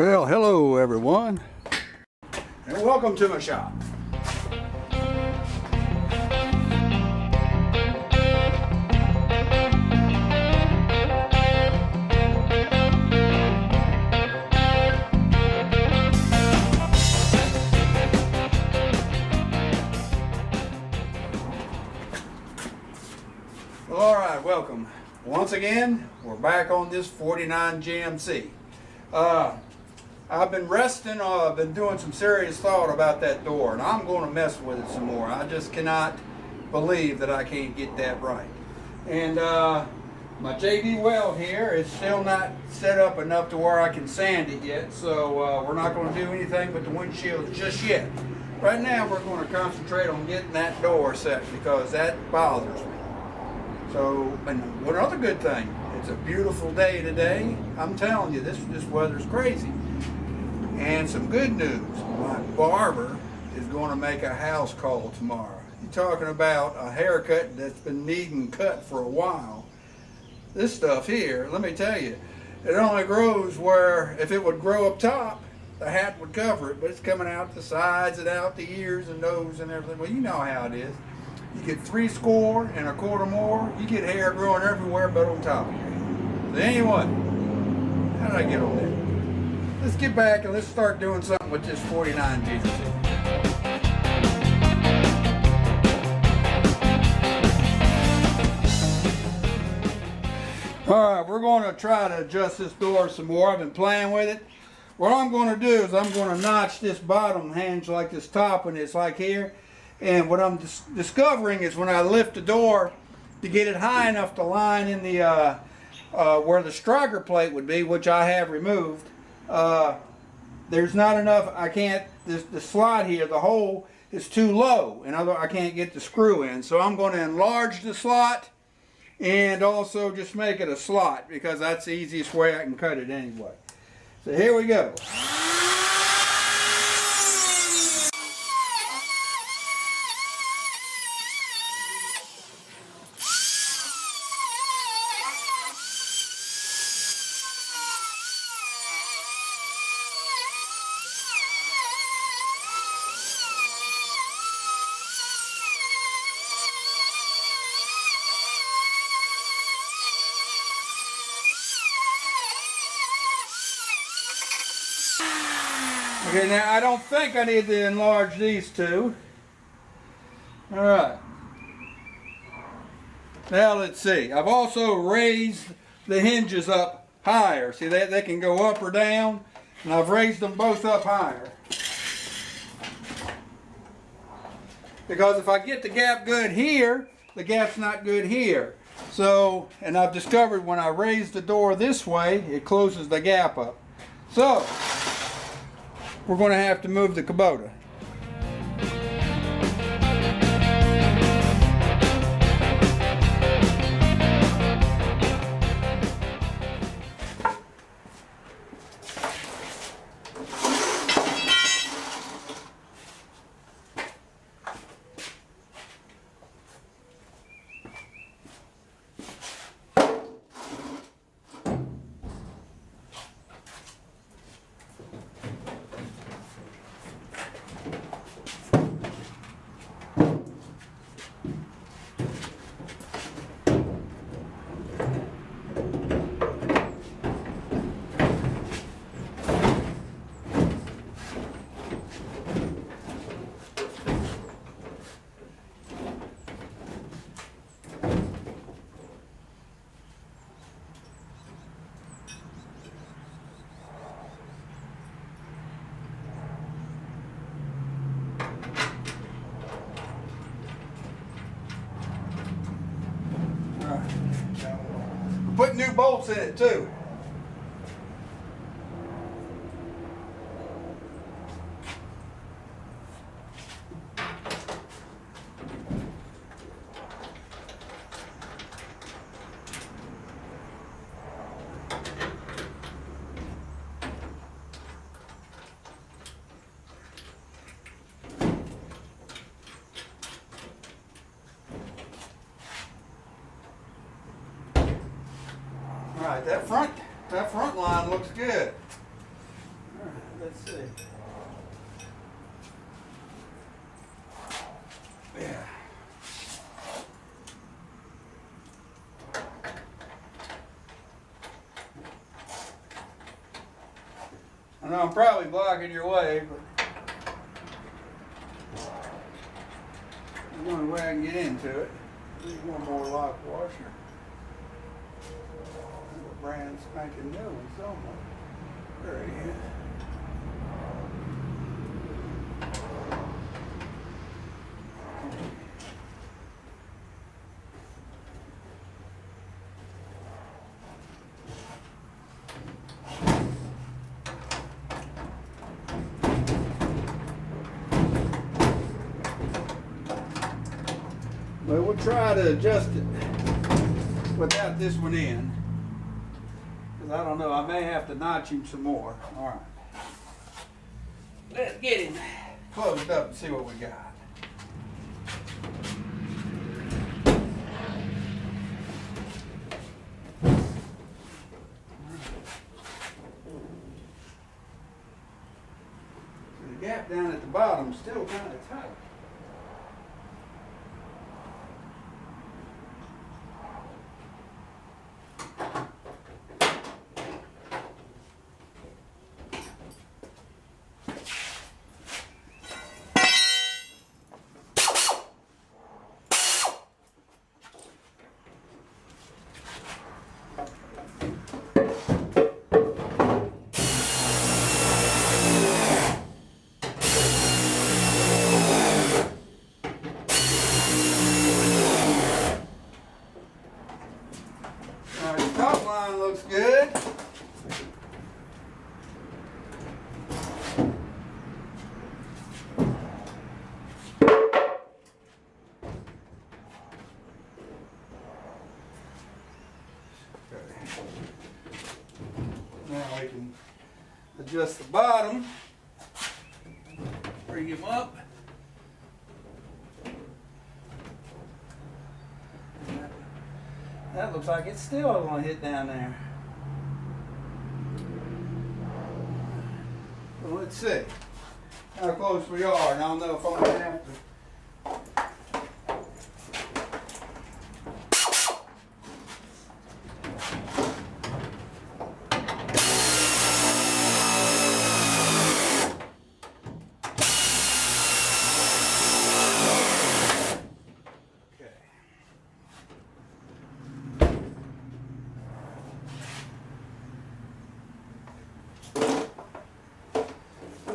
Well, hello everyone, and welcome to my shop. Well, all right, welcome. Once again, we're back on this 49 GMC. I've been resting, I've been doing some serious thought about that door, and I'm going to mess with it some more. I just cannot believe that I can't get that right. And my JD weld here is still not set up enough to where I can sand it yet, so we're not going to do anything with the windshield just yet. Right now we're going to concentrate on getting that door set because that bothers me. So, and one other good thing, it's a beautiful day today. I'm telling you, this weather's crazy. And some good news, my barber is going to make a house call tomorrow. You're talking about a haircut that's been needing cut for a while. This stuff here, let me tell you, it only grows where if it would grow up top, the hat would cover it, but it's coming out the sides and out the ears and nose and everything. Well, you know how it is. You get 3 score and a quarter more, you get hair growing everywhere but on top of your head. So anyway, how did I get on that? Let's get back and let's start doing something with this 49 GMC. Alright, we're going to try to adjust this door some more. I've been playing with it. What I'm going to do is I'm going to notch this bottom hinge like this top and it's like here. And what I'm discovering is when I lift the door to get it high enough to line in the where the striker plate would be, which I have removed, there's not enough. I can't. The slot here, the hole is too low, and I can't get the screw in. So I'm going to enlarge the slot and also just make it a slot because that's the easiest way I can cut it anyway. So here we go. Okay, now I don't think I need to enlarge these two. Alright. Now let's see. I've also raised the hinges up higher. See, they can go up or down, and I've raised them both up higher. Because if I get the gap good here, the gap's not good here. So, and I've discovered when I raise the door this way, it closes the gap up. So, we're going to have to move the Kubota. Put new bolts in it too. All right, that front line looks good. I know I'm probably blocking your way, but the only way I can get into it. There's one more lock washer. The brand's spanking new one somewhere. There he is. But we'll try to adjust it without this one in. Because I don't know, I may have to notch him some more. All right. Let's get him closed up and see what we got. So the gap down at the bottom is still kind of tight. Top line looks good. Now we can adjust the bottom, bring him up. That looks like it's still going to hit down there. Well, let's see how close we are, and I'll know if I'm going to have to.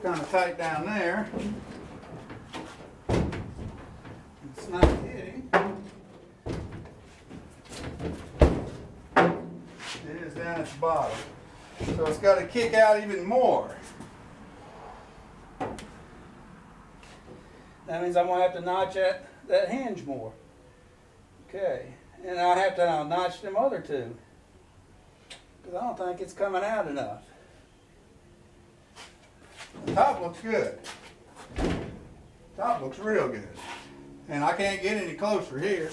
Kind of tight down there. It's not hitting. It is down at the bottom. So it's got to kick out even more. That means I'm going to have to notch that hinge more. Okay. And I have to now notch them other two, because I don't think it's coming out enough. The top looks good. Top looks real good. And I can't get any closer here.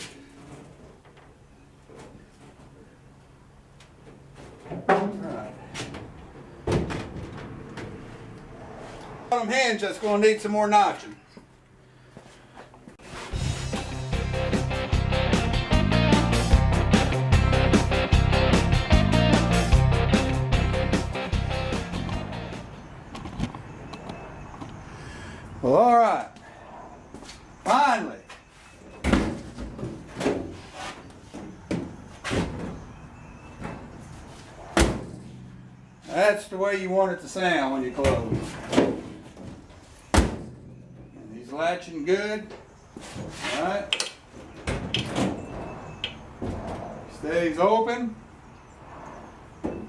Alright. Bottom hinge that's going to need some more notching. Well, all right. Finally. That's the way you want it to sound when you close. And he's latching good. All right. Stays open.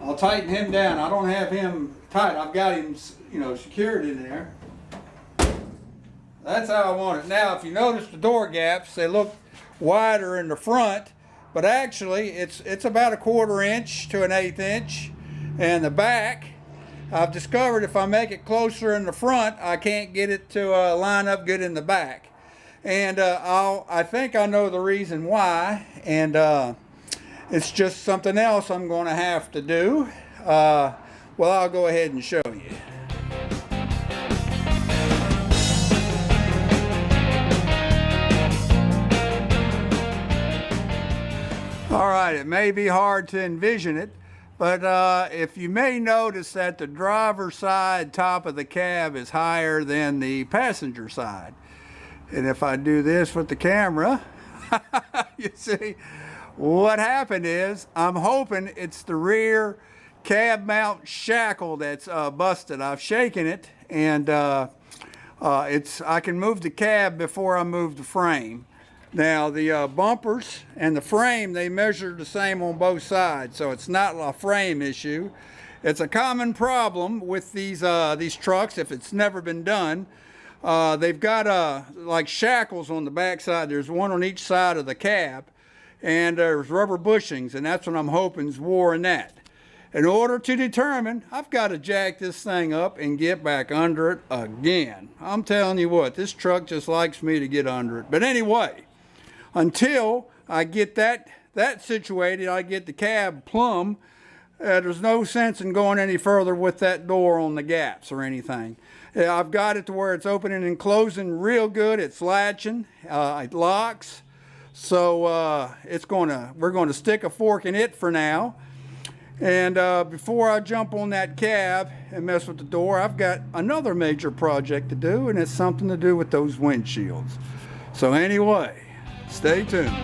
I'll tighten him down. I don't have him tight. I've got him, secured in there. That's how I want it. Now, if you notice the door gaps, they look wider in the front, but actually it's about 1/4 inch to 1/8 inch. And the back, I've discovered if I make it closer in the front, I can't get it to line up good in the back. And I think I know the reason why, and it's just something else I'm going to have to do. Well, I'll go ahead and show you. All right, it may be hard to envision it, But if you may notice that the driver's side top of the cab is higher than the passenger side. And if I do this with the camera, you see, what happened is, I'm hoping it's the rear cab mount shackle that's busted. I've shaken it, and I can move the cab before I move the frame. Now the bumpers and the frame, they measure the same on both sides, so it's not a frame issue. It's a common problem with these trucks if it's never been done. They've got like shackles on the back side. There's one on each side of the cab, and there's rubber bushings, and that's what I'm hoping is wore in that. In order to determine, I've got to jack this thing up and get back under it again. I'm telling you what, this truck just likes me to get under it. But anyway, until I get that situated, I get the cab plumb, there's no sense in going any further with that door on the gaps or anything. I've got it to where it's opening and closing real good. It's latching, it locks. So we're going to stick a fork in it for now. And before I jump on that cab and mess with the door, I've got another major project to do, and it's something to do with those windshields. So anyway, stay tuned.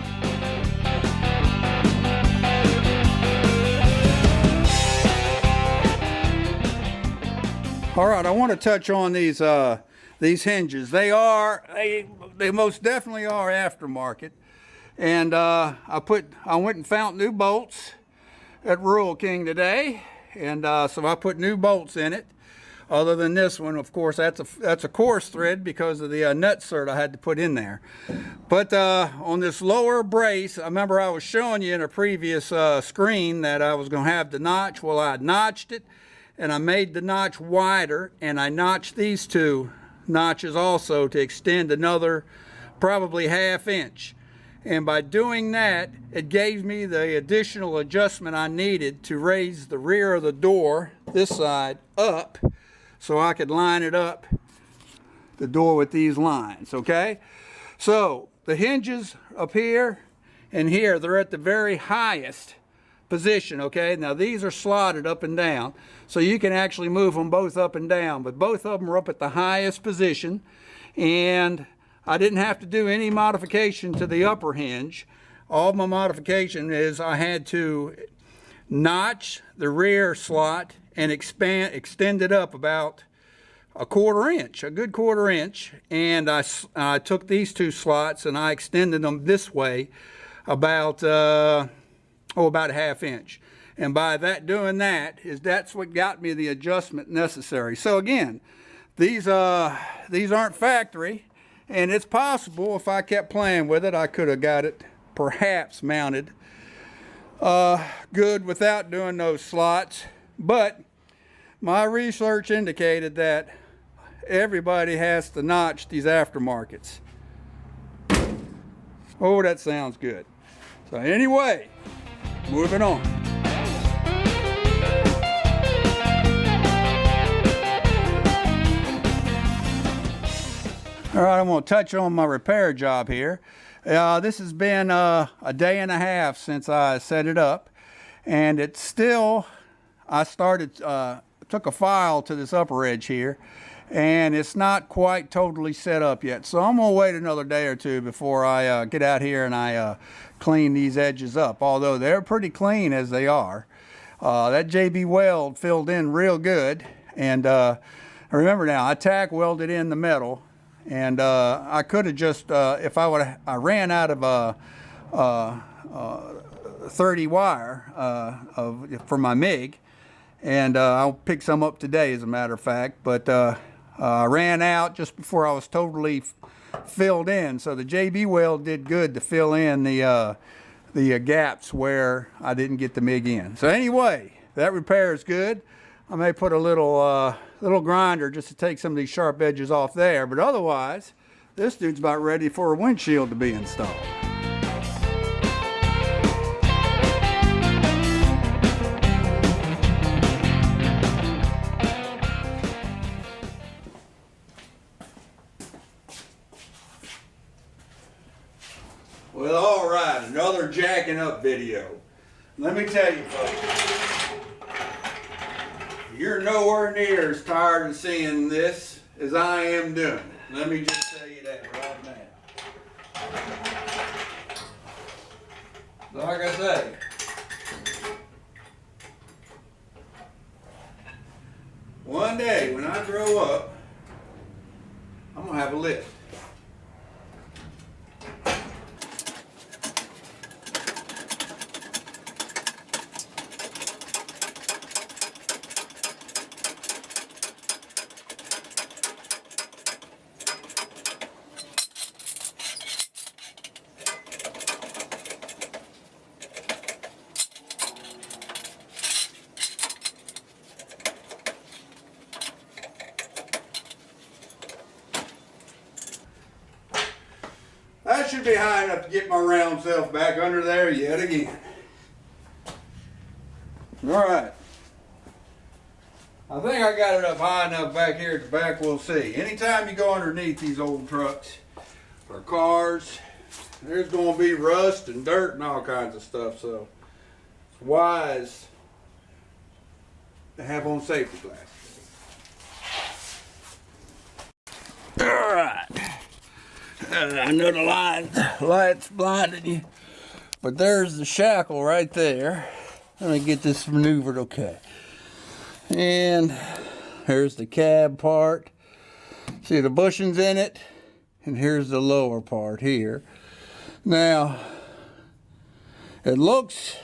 All right, I want to touch on these hinges. They most definitely are aftermarket, and I went and found new bolts at Rural King today, and so I put new bolts in it. Other than this one, of course, that's a coarse thread because of the nut cert I had to put in there. But on this lower brace, I remember I was showing you in a previous screen that I was going to have the notch. Well, I notched it, and I made the notch wider, and I notched these two notches also to extend another probably ½ inch. And by doing that, it gave me the additional adjustment I needed to raise the rear of the door, this side, up, so I could line it up, the door with these lines, okay? So the hinges up here and here, they're at the very highest position, okay? Now these are slotted up and down, so you can actually move them both up and down, but both of them are up at the highest position, and I didn't have to do any modification to the upper hinge. All my modification is I had to notch the rear slot and extend it up about a ½ inch, a good ½ inch, and I took these two slots and I extended them this way about about ½ inch. And by doing that, that's what got me the adjustment necessary. So again, these aren't factory, and it's possible if I kept playing with it, I could have got it perhaps mounted good without doing those slots. But my research indicated that everybody has to notch these aftermarkets. Oh, that sounds good. So anyway, moving on. All right, I'm going to touch on my repair job here. This has been a day and a half since I set it up, and it's still, I took a file to this upper edge here, and it's not quite totally set up yet. So I'm going to wait another day or two before I get out here and I clean these edges up, although they're pretty clean as they are. That JB weld filled in real good, and remember now, I tack welded in the metal. And I could have just, if I ran out of 30 wire for my MIG, and I'll pick some up today as a matter of fact, but I ran out just before I was totally filled in. So the JB weld did good to fill in the gaps where I didn't get the MIG in. So anyway, that repair is good. I may put a little grinder just to take some of these sharp edges off there, but otherwise, this dude's about ready for a windshield to be installed. Well, all right, another jacking up video. Let me tell you, folks. you're nowhere near as tired of seeing this as I am doing it. Let me just tell you that right now. Like I say, one day when I grow up, I'm gonna have a lift. That should be high enough to get my round self back under there yet again. All right. I think I got it up high enough back here at the back, we'll see. Anytime you go underneath these old trucks or cars, there's going to be rust and dirt and all kinds of stuff, so it's wise to have on safety glasses. All right. I know the light's blinding you, but there's the shackle right there. Let me get this maneuvered okay. And here's the cab part. See the bushings in it? And here's the lower part here. Now, it looks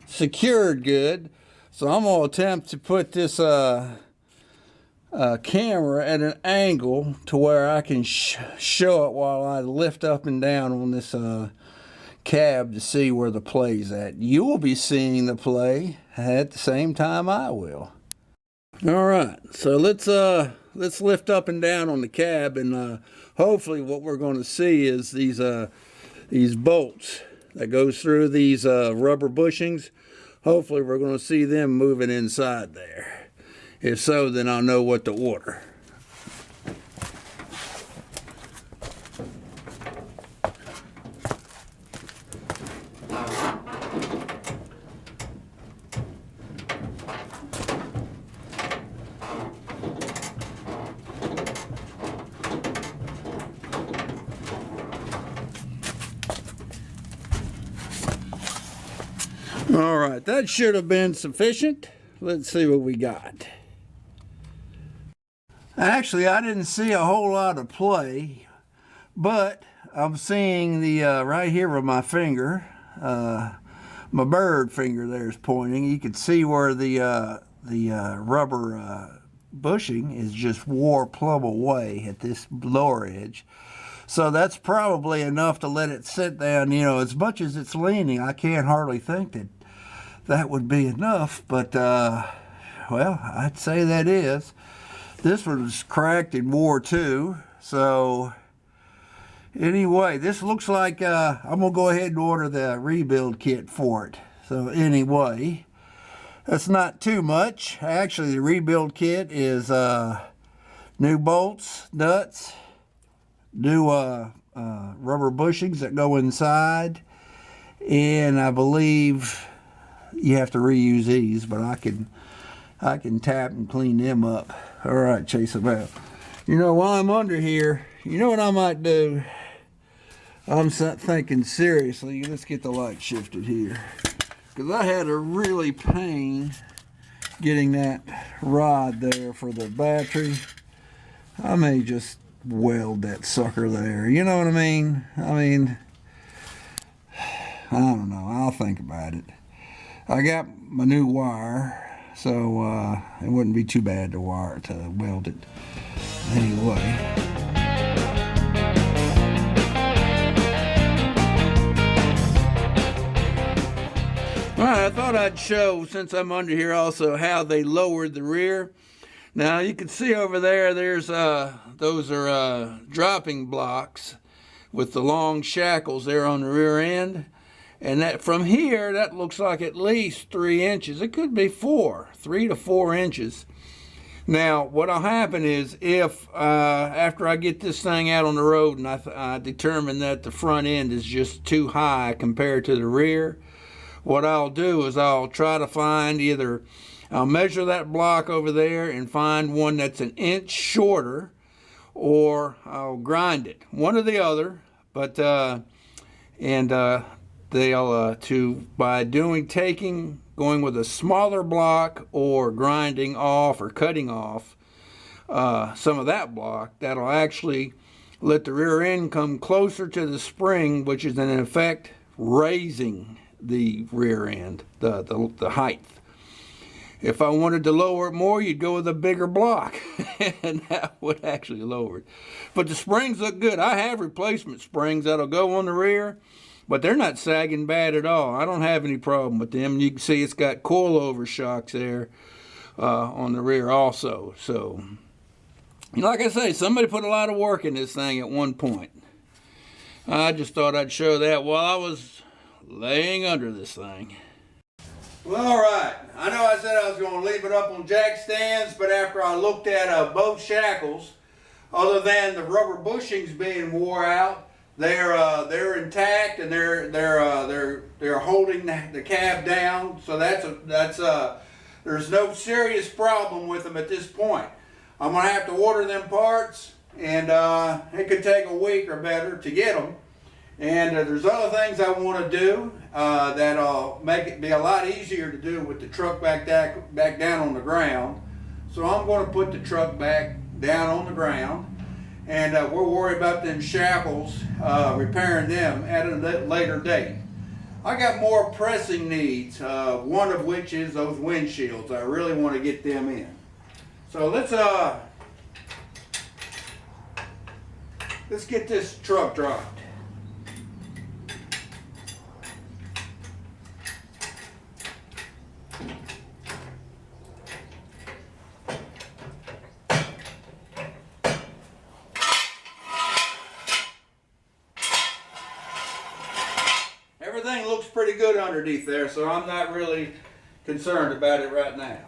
secured good, so I'm going to attempt to put this camera at an angle to where I can show it while I lift up and down on this cab to see where the play's at. You will be seeing the play at the same time I will. All right, so let's lift up and down on the cab, and hopefully what we're going to see is these bolts that goes through these rubber bushings. Hopefully we're going to see them moving inside there. If so, then I'll know what to order. All right, that should have been sufficient. Let's see what we got. Actually, I didn't see a whole lot of play, but I'm seeing the right here with my finger, my bird finger there is pointing. You can see where the rubber bushing is just wore plumb away at this lower edge. So that's probably enough to let it sit down. You know, as much as it's leaning, I can't hardly think that would be enough, but well, I'd say that is. This was cracked and wore too. So anyway, this looks like I'm gonna go ahead and order the rebuild kit for it. So anyway, that's not too much. Actually, the rebuild kit is new bolts, nuts, new rubber bushings that go inside, and I believe you have to reuse these, but I can tap and clean them up. All right, chase them out. You know, while I'm under here, you know what I might do? I'm thinking seriously, let's get the light shifted here. Because I had a really pain getting that rod there for the battery. I may just weld that sucker there. You know what I mean? I don't know. I'll think about it. I got my new wire, so it wouldn't be too bad to weld it anyway. All right, I thought I'd show, since I'm under here also, how they lowered the rear. Now you can see over there, there's those are dropping blocks with the long shackles there on the rear end. And that from here, that looks like at least 3 inches. It could be 3 to 4 inches. Now, what'll happen is if, after I get this thing out on the road and I determine that the front end is just too high compared to the rear, what I'll do is I'll try to find either I'll measure that block over there and find one that's an inch shorter, or I'll grind it, one or the other. But by going with a smaller block or grinding off or cutting off some of that block, that'll actually let the rear end come closer to the spring, which is in effect raising the rear end, the height. If I wanted to lower it more, you'd go with a bigger block, and that would actually lower it. But the springs look good. I have replacement springs that'll go on the rear, but they're not sagging bad at all. I don't have any problem with them. You can see it's got coilover shocks there on the rear also. So, like I say, somebody put a lot of work in this thing at one point. I just thought I'd show that while I was laying under this thing. Well, all right. I know I said I was going to leave it up on jack stands, but after I looked at both shackles, other than the rubber bushings being wore out, they're intact, and they're holding the cab down. So there's no serious problem with them at this point. I'm going to have to order them parts, and it could take a week or better to get them. And there's other things I want to do that'll make it be a lot easier to do with the truck back down on the ground. So I'm going to put the truck back down on the ground, and we'll worry about them shackles, repairing them at a later date. I got more pressing needs, one of which is those windshields. I really want to get them in. So let's get this truck dropped. Everything looks pretty good underneath there, so I'm not really concerned about it right now.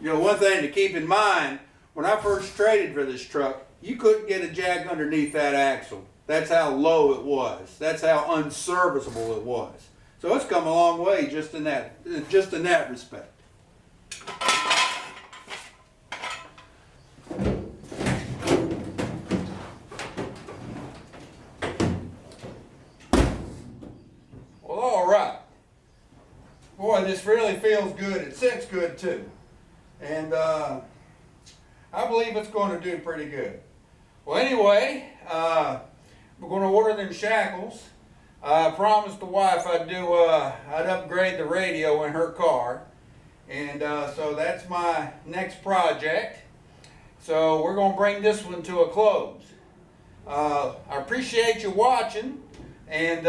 You know, one thing to keep in mind, when I first traded for this truck, you couldn't get a jack underneath that axle. That's how low it was. That's how unserviceable it was. So it's come a long way just in that respect. Well, all right. Boy, this really feels good. It sits good too. And I believe it's going to do pretty good. Well, anyway, we're going to order them shackles. I promised the wife I'd upgrade the radio in her car. And so that's my next project. So we're going to bring this one to a close. I appreciate you watching, and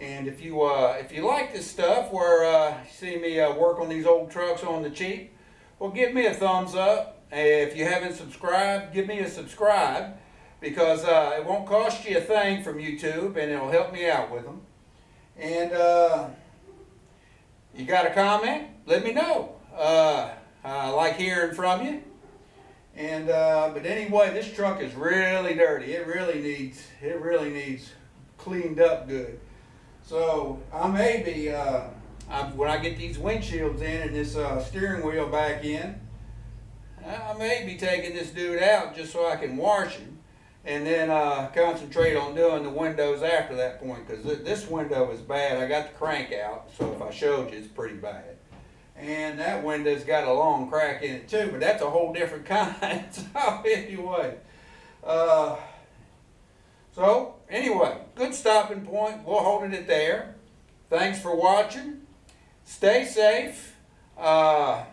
if you like this stuff, where you see me work on these old trucks on the cheap, well, give me a thumbs up. If you haven't subscribed, give me a subscribe, because it won't cost you a thing from YouTube, and it'll help me out with them. And you got a comment? Let me know. I like hearing from you. And but anyway, this truck is really dirty. It really needs cleaned up good. So I may be when I get these windshields in and this steering wheel back in, I may be taking this dude out just so I can wash him, and then concentrate on doing the windows after that point, because this window is bad. I got the crank out, so if I showed you, it's pretty bad. And that window's got a long crack in it too, but that's a whole different kind. So anyway, good stopping point. We'll hold it there. Thanks for watching. Stay safe. Time's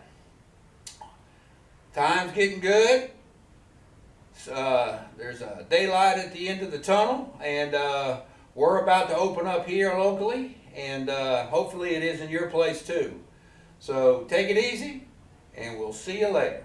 getting good. There's a daylight at the end of the tunnel, and we're about to open up here locally, and hopefully it is in your place too. So take it easy, and we'll see you later.